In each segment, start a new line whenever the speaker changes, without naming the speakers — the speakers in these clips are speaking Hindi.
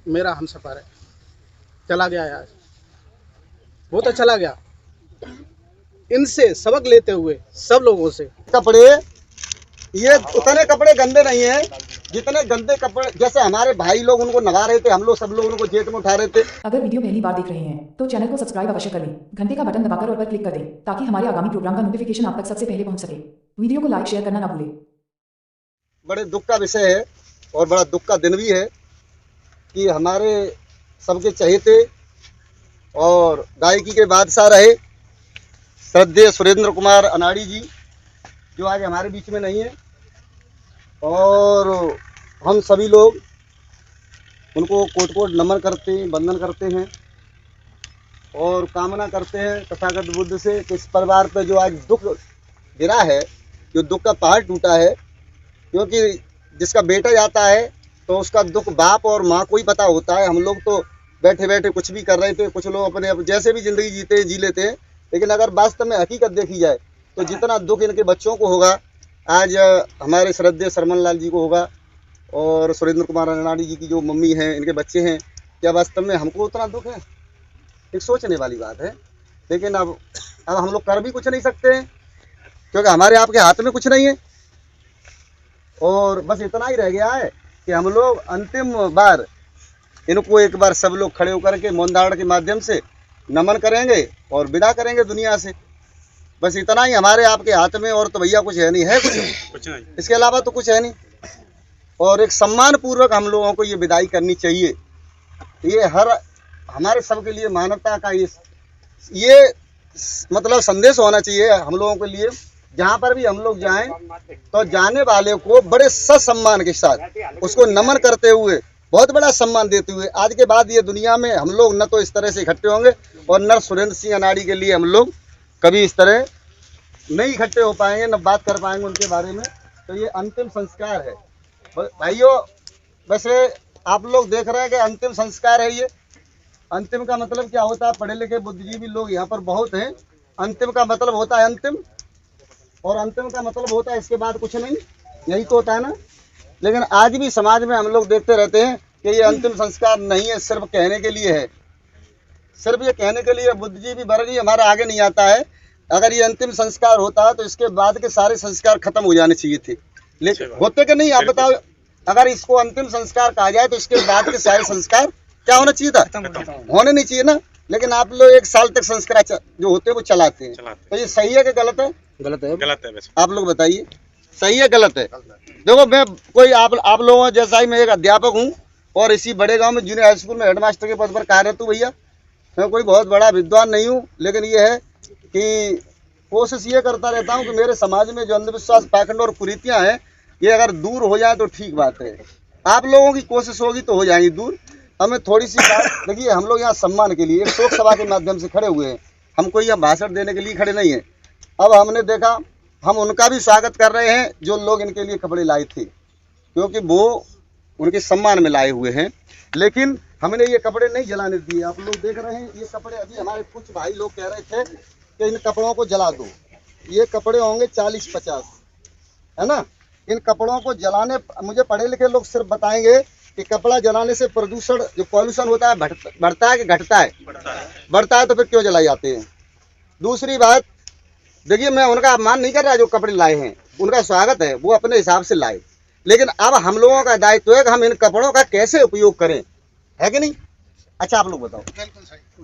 मेरा हमसफर है, चला गया यार, वो तो चला गया। इनसे सबक लेते हुए सब लोगों से
कपड़े, ये उतने कपड़े गंदे नहीं हैं जितने गंदे कपड़े, जैसे हमारे भाई लोग उनको नगा रहे थे, हम लोग सब लोग उनको जेब में उठा रहे थे।
अगर वीडियो पहली बार देख रहे हैं तो चैनल को सब्सक्राइब अवश्य कर लें, घंटे का बटन दबाकर और पर क्लिक कर दें ताकि हमारे आगामी प्रोग्राम का नोटिफिकेशन आप तक सबसे पहले पहुंच सके। वीडियो को लाइक शेयर करना ना भूलें।
बड़े दुख का विषय है और बड़ा दुख का दिन भी है कि हमारे सबके चहेते और गायकी के बादशाह रहे श्रद्धेय सुरेंद्र कुमार अनाड़ी जी, जो आज हमारे बीच में नहीं है, और हम सभी लोग उनको कोट कोट नमन करते हैं, वंदन करते हैं और कामना करते हैं तथागत बुद्ध से कि इस परिवार पर जो आज दुख गिरा है, जो दुख का पहाड़ टूटा है, क्योंकि जिसका बेटा जाता है तो उसका दुख बाप और माँ को ही पता होता है। हम लोग तो बैठे बैठे कुछ भी कर रहे थे, कुछ लोग अपने जैसे भी ज़िंदगी जीते जी लेते हैं, लेकिन अगर वास्तव में हकीकत देखी जाए तो जितना दुख इनके बच्चों को होगा, आज हमारे श्रद्धेय सरमन लाल जी को होगा और सुरेंद्र कुमार अनाड़ी जी की जो मम्मी हैं, इनके बच्चे हैं, क्या वास्तव में हमको उतना दुख है? एक सोचने वाली बात है। लेकिन अब हम लोग कर भी कुछ नहीं सकते हैं, क्योंकि हमारे आपके हाथ में कुछ नहीं है। और बस इतना ही रह गया है कि हम लोग अंतिम बार इनको एक बार सब लोग खड़े होकर के मौनधारण के माध्यम से नमन करेंगे और विदा करेंगे दुनिया से। बस इतना ही हमारे आपके हाथ में, और तो भैया कुछ है नहीं, है कुछ नहीं, इसके अलावा तो कुछ है नहीं। और एक सम्मान पूर्वक हम लोगों को ये विदाई करनी चाहिए। ये हर हमारे सब के लिए मानवता का ये मतलब संदेश होना चाहिए हम लोगों के लिए। जहाँ पर भी हम लोग जाएं तो जाने वाले को बड़े ससम्मान के साथ उसको नमन करते हुए, बहुत बड़ा सम्मान देते हुए, आज के बाद ये दुनिया में हम लोग न तो इस तरह से इकट्ठे होंगे और न सुरेंद्र सिंह अनाड़ी के लिए हम लोग कभी इस तरह नहीं इकट्ठे हो पाएंगे, न बात कर पाएंगे उनके बारे में। तो ये अंतिम संस्कार है भाइयों। वैसे आप लोग देख रहे हैं कि अंतिम संस्कार है ये। अंतिम का मतलब क्या होता है? पढ़े लिखे बुद्धिजीवी लोग यहाँ पर बहुत हैं। अंतिम का मतलब होता है अंतिम, और अंतिम का मतलब होता है इसके बाद कुछ नहीं, यही तो होता है ना। लेकिन आज भी समाज में हम लोग देखते रहते हैं कि ये अंतिम संस्कार नहीं है, सिर्फ कहने के लिए है, सिर्फ ये कहने के लिए। बुद्धिजीवी वर्ग ही हमारा आगे नहीं आता है। अगर ये अंतिम संस्कार होता है तो इसके बाद के सारे संस्कार खत्म हो जाने चाहिए थे, लेकिन होते कि नहीं? आप बताओ, अगर इसको अंतिम संस्कार कहा जाए तो इसके बाद के सारे संस्कार क्या होना चाहिए था? होने नहीं चाहिए ना। लेकिन आप लोग 1 साल तक संस्कार जो होते हैं वो चलाते हैं। तो ये सही है कि गलत है? गलत है, गलत है। आप लोग बताइए, सही है गलत है? देखो, मैं कोई आप लोगों जैसा ही मैं एक अध्यापक हूँ और इसी बड़े गांव में जूनियर हाई स्कूल में हेडमास्टर के पद पर कार्यरत हूँ भैया। मैं कोई बहुत बड़ा विद्वान नहीं हूँ, लेकिन ये है कि कोशिश ये करता रहता हूँ कि मेरे समाज में जो अंधविश्वास, पाखंड और कुरीतियाँ हैं, ये अगर दूर हो जाए तो ठीक बात है। आप लोगों की कोशिश होगी तो हो जाएंगी दूर। हमें थोड़ी सी बात देखिए, हम लोग यहाँ सम्मान के लिए एक शोक सभा के माध्यम से खड़े हुए हैं, हम कोई यहाँ भाषण देने के लिए खड़े नहीं हैं। अब हमने देखा, हम उनका भी स्वागत कर रहे हैं जो लोग इनके लिए कपड़े लाए थे, क्योंकि वो उनके सम्मान में लाए हुए हैं। लेकिन हमने ये कपड़े नहीं जलाने दिए। आप लोग देख रहे हैं, ये कपड़े अभी हमारे कुछ भाई लोग कह रहे थे कि इन कपड़ों को जला दो। ये कपड़े होंगे 40-50, है ना। इन कपड़ों को जलाने, मुझे पढ़े लिखे लोग सिर्फ बताएंगे कि कपड़ा जलाने से प्रदूषण, जो पॉल्यूशन होता है, बढ़ता है कि घटता है? बढ़ता है। तो फिर क्यों जलाए जाते हैं? दूसरी बात देखिए, मैं उनका अपमान नहीं कर रहा, जो कपड़े लाए हैं उनका स्वागत है, वो अपने हिसाब से लाए। लेकिन अब हम लोगों का दायित्व है कि हम इन कपड़ों का कैसे उपयोग करें, है कि नहीं? अच्छा, आप लोग बताओ।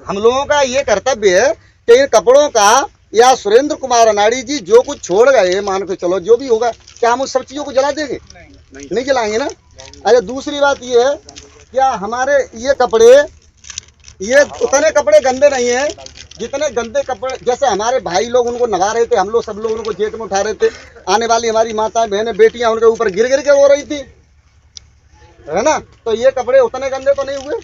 हम लोगों का ये कर्तव्य है कि इन कपड़ों का, या सुरेंद्र कुमार अनाड़ी जी जो कुछ छोड़ गए, मान के चलो जो भी होगा, क्या हम उस सब चीज़ों को जला देंगे? नहीं जलाएंगे ना। अच्छा, दूसरी बात ये है, क्या हमारे ये कपड़े, ये उतने कपड़े गंदे नहीं हैं जितने गंदे कपड़े, जैसे हमारे भाई लोग उनको नगा रहे थे, हम लोग सब लोग उनको जेब में उठा रहे थे। आने वाली हमारी माताएं, बहनें, बेटियां उनके ऊपर गिर गिर के रो रही थी, है ना। तो ये कपड़े उतने गंदे तो नहीं हुए।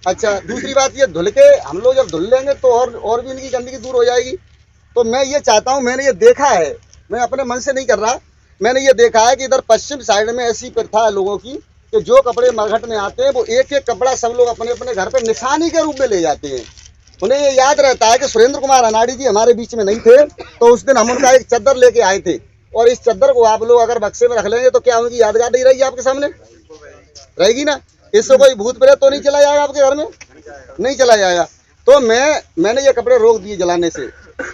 अच्छा, दूसरी बात ये, धुल के हम लोग जब धुल लेंगे तो और भी इनकी गंदगी दूर हो जाएगी। तो मैं ये चाहता हूँ, मैंने ये देखा है, मैं अपने मन से नहीं कर रहा, मैंने ये देखा है कि इधर पश्चिम साइड में ऐसी प्रथा है लोगों की कि जो कपड़े मरघट में आते हैं वो एक एक कपड़ा सब लोग अपने अपने घर पे निशानी के रूप में ले जाते हैं। उन्हें ये याद रहता है कि सुरेंद्र कुमार अनाड़ी जी हमारे बीच में नहीं थे, तो उस दिन हम उनका एक चद्दर लेके आए थे, और इस चद्दर को आप लोग अगर बक्से में रख लेंगे तो क्या उनकी यादगार नहीं रहेगी? आपके सामने रहेगी ना। इससे कोई भूत प्रेत तो नहीं चला जाएगा आपके घर में? नहीं चला जाएगा। तो मैंने ये कपड़े रोक दिए जलाने से।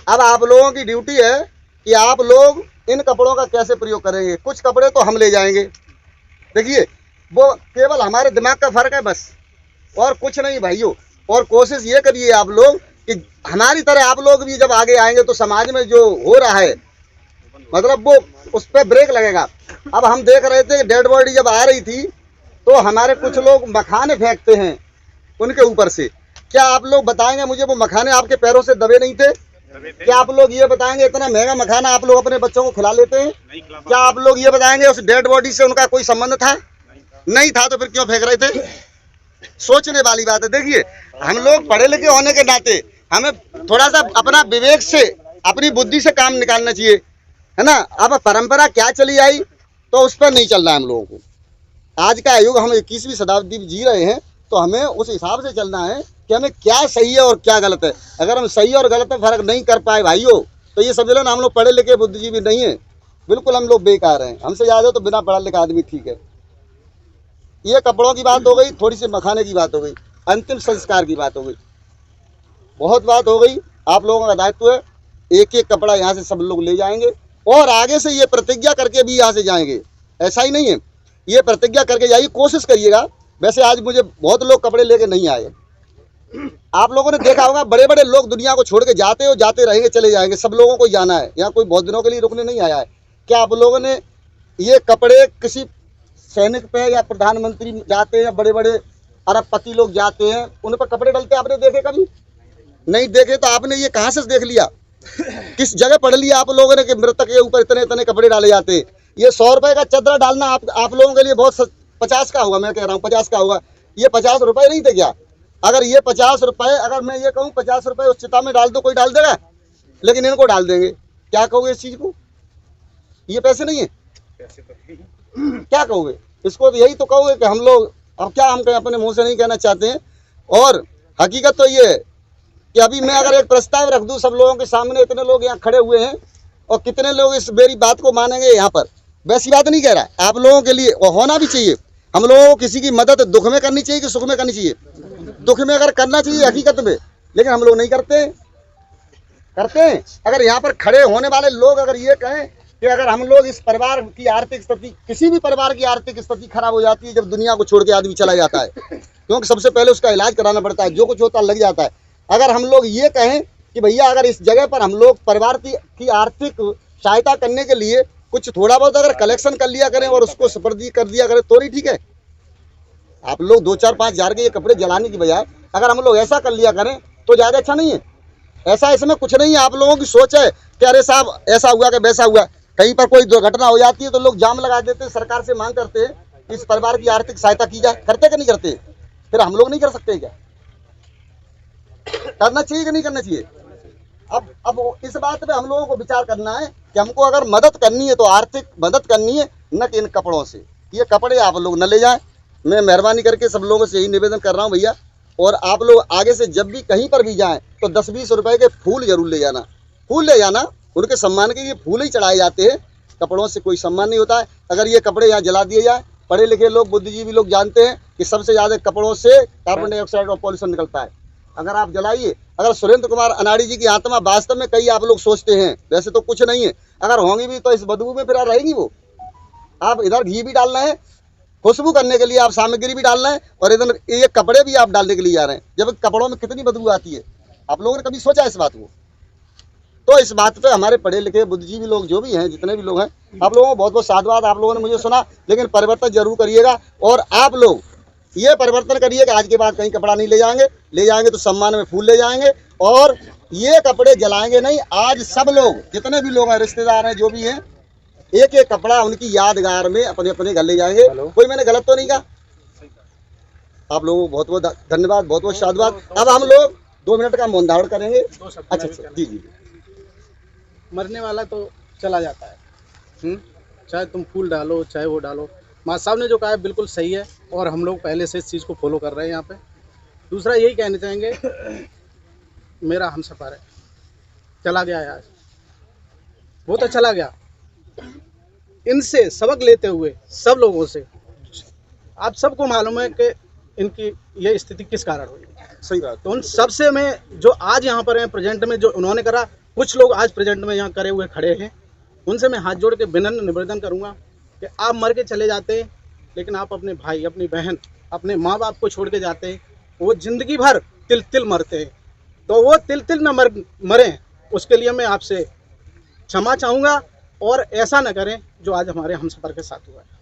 अब आप लोगों की ड्यूटी है कि आप लोग इन कपड़ों का कैसे प्रयोग करेंगे। कुछ कपड़े तो हम ले जाएंगे, देखिए वो केवल हमारे दिमाग का फर्क है बस, और कुछ नहीं भाइयों। और कोशिश ये करिए आप लोग कि हमारी तरह आप लोग भी जब आगे आएंगे तो समाज में जो हो रहा है मतलब वो उस पर ब्रेक लगेगा। अब हम देख रहे थे डेड बॉडी जब आ रही थी तो हमारे कुछ लोग मखाने फेंकते हैं उनके ऊपर से। क्या आप लोग बताएंगे मुझे वो मखाने आपके पैरों से दबे नहीं थे? क्या आप लोग ये बताएंगे इतना महंगा मखाना आप लोग अपने बच्चों को खिला लेते हैं? क्या आप लोग ये बताएंगे उस डेड बॉडी से उनका कोई संबंध था? नहीं था तो फिर क्यों फेंक रहे थे? सोचने वाली बात है। देखिए हम लोग पढ़े लिखे होने के नाते हमें थोड़ा सा अपना विवेक से अपनी बुद्धि से काम निकालना चाहिए, है ना। अब परंपरा क्या चली आई तो उस पर नहीं चलना है हम लोगों को। आज का युग हम 21वीं शताब्दी में जी रहे हैं तो हमें उस हिसाब से चलना है कि हमें क्या सही है और क्या गलत है। अगर हम सही और गलत में फर्क नहीं कर पाए भाइयों तो ये समझ लो ना हम लोग पढ़े लिखे बुद्धिजीवी नहीं है, बिल्कुल हम लोग बेकार हैं। हमसे ज़्यादा तो बिना पढ़ा लिखा आदमी ठीक है। ये कपड़ों की बात हो गई, थोड़ी सी मखाने की बात हो गई, अंतिम संस्कार की बात हो गई, बहुत बात हो गई। आप लोगों का दायित्व है एक एक कपड़ा यहाँ से सब लोग ले जाएंगे और आगे से ये प्रतिज्ञा करके भी यहाँ से जाएंगे। ऐसा ही नहीं है, ये प्रतिज्ञा करके जाइए, कोशिश करिएगा। वैसे आज मुझे बहुत लोग कपड़े लेके नहीं आए। आप लोगों ने देखा होगा बड़े बड़े लोग दुनिया को छोड़ के जाते हो जाते रहेंगे, चले जाएंगे। सब लोगों को जाना है, यहाँ कोई बहुत दिनों के लिए रुकने नहीं आया है। क्या आप लोगों ने ये कपड़े किसी सैनिक पे या प्रधानमंत्री जाते हैं, बड़े बड़े अरबपति लोग जाते हैं, उन पर कपड़े डलते आपने देखे कभी? नहीं देखे। तो आपने ये कहाँ से देख लिया? किस जगह पढ़ लिया आप लोगों ने कि मृतक के ऊपर इतने इतने कपड़े डाले जाते हैं? ये 100 रुपए का चदरा डालना आप लोगों के लिए बहुत 50 का होगा, मैं कह रहा हूँ 50 का होगा। ये 50 रुपए नहीं थे क्या? अगर ये 50 रुपए, अगर मैं ये कहूँ 50 रुपए उस चिता में डाल दो, कोई डाल देगा? लेकिन इनको डाल देंगे। क्या कहोगे इस चीज को? ये पैसे नहीं है, क्या कहोगे इसको? यही तो कहोगे कि हम लोग, अब क्या हम कहें, अपने मुंह से नहीं कहना चाहते हैं। और हकीकत तो ये है कि अभी मैं अगर एक प्रस्ताव रख दूं सब लोगों के सामने, इतने लोग यहाँ खड़े हुए हैं और कितने लोग इस मेरी बात को मानेंगे यहाँ पर? वैसी बात नहीं कह रहा है, आप लोगों के लिए और होना भी चाहिए। हम लोगों को किसी की मदद दुख में करनी चाहिए कि सुख में करनी चाहिए? दुख में अगर करना चाहिए हकीकत में, लेकिन हम लोग नहीं करते हैं। अगर यहाँ पर खड़े होने वाले लोग अगर ये कहें कि अगर हम लोग इस परिवार की आर्थिक स्थिति, किसी भी परिवार की आर्थिक स्थिति खराब हो जाती है जब दुनिया को छोड़ के आदमी चला जाता है, क्योंकि सबसे पहले उसका इलाज कराना पड़ता है, जो कुछ होता लग जाता है। अगर हम लोग ये कहें कि भैया अगर इस जगह पर हम लोग परिवार की आर्थिक सहायता करने के लिए कुछ थोड़ा बहुत अगर कलेक्शन कर लिया करें और उसको सुपर्दी कर दिया करें तो ही ठीक है। आप लोग 2-4-5 हजार के ये कपड़े जलाने की बजाय अगर हम लोग ऐसा कर लिया करें तो ज़्यादा अच्छा नहीं है? ऐसा इसमें कुछ नहीं है। आप लोगों की सोच है कि अरे साहब ऐसा हुआ कि वैसा हुआ, कहीं पर कोई दुर्घटना हो जाती है तो लोग जाम लगा देते हैं, सरकार से मांग करते हैं कि इस परिवार की आर्थिक सहायता की जाए। करते कि नहीं करते? फिर हम लोग नहीं कर सकते क्या? करना चाहिए कि नहीं करना चाहिए? अब इस बात पे हम लोगों को विचार करना है कि हमको अगर मदद करनी है तो आर्थिक मदद करनी है, न कि इन कपड़ों से। ये कपड़े आप लोग न ले जाएं। मैं मेहरबानी करके सब लोगों से यही निवेदन कर रहा हूँ भैया। और आप लोग आगे से जब भी कहीं पर भी जाएं तो 10-20 रुपए के फूल जरूर ले जाना। फूल ले जाना, उनके सम्मान के ये फूल ही चढ़ाए जाते हैं, कपड़ों से कोई सम्मान नहीं होता है। अगर ये कपड़े यहाँ जला दिए जाए, पढ़े लिखे लोग बुद्धिजीवी लोग जानते हैं कि सबसे ज़्यादा कपड़ों से कार्बन डाइऑक्साइड और पॉल्यूशन निकलता है। अगर आप जलाइए, अगर सुरेंद्र कुमार अनाड़ी जी की आत्मा वास्तव में कई आप लोग सोचते हैं, वैसे तो कुछ नहीं है, अगर होंगी भी तो इस बदबू में फिर रहेगी वो। आप इधर घी भी डालना है, खुशबू करने के लिए आप सामग्री भी डालना है, और इधर ये कपड़े भी आप डालने के लिए जा रहे हैं, जब कपड़ों में कितनी बदबू आती है। आप लोगों ने कभी सोचा इस बात को? तो इस बात पे हमारे पढ़े लिखे बुद्धिजीवी लोग जो भी हैं, जितने भी लोग हैं, आप लोगों को बहुत बहुत साधुवाद। आप लोगों ने मुझे सुना, लेकिन परिवर्तन जरूर करिएगा। और आप लोग ये परिवर्तन करिए कि आज के बाद कहीं कपड़ा नहीं ले जाएंगे तो सम्मान में फूल ले जाएंगे, और ये कपड़े जलाएंगे नहीं। आज सब लोग, जितने भी लोग हैं, रिश्तेदार हैं, जो भी हैं, एक एक कपड़ा उनकी यादगार में अपने अपने घर ले जाएंगे। कोई मैंने गलत तो नहीं कहा? आप लोगों को बहुत बहुत धन्यवाद, बहुत बहुत साधुवाद। अब हम लोग 2 मिनट का मौन धारण करेंगे। अच्छा, जी।
मरने वाला तो चला जाता है, चाहे तुम फूल डालो चाहे वो डालो। माँ साहब ने जो कहा है बिल्कुल सही है, और हम लोग पहले से इस चीज़ को फॉलो कर रहे हैं यहाँ पे। दूसरा यही कहना चाहेंगे, मेरा हमसफ़र है, चला गया यार, वो तो चला गया। इनसे सबक लेते हुए सब लोगों से, आप सबको मालूम है कि इनकी ये स्थिति किस कारण हुई।
सही बात।
तो उन सबसे मैं जो आज यहाँ पर हैं प्रेजेंट में, जो उन्होंने करा, कुछ लोग आज प्रेजेंट में यहाँ करे हुए खड़े हैं, उनसे मैं हाथ जोड़ के विनम्र निवेदन करूँगा कि आप मर के चले जाते हैं, लेकिन आप अपने भाई, अपनी बहन, अपने माँ बाप को छोड़ के जाते हैं, वो ज़िंदगी भर तिल तिल मरते हैं, तो वो तिल तिल न मरें, उसके लिए मैं आपसे क्षमा चाहूँगा और ऐसा न करें जो आज हमारे हमसफ़र के साथ हुआ है।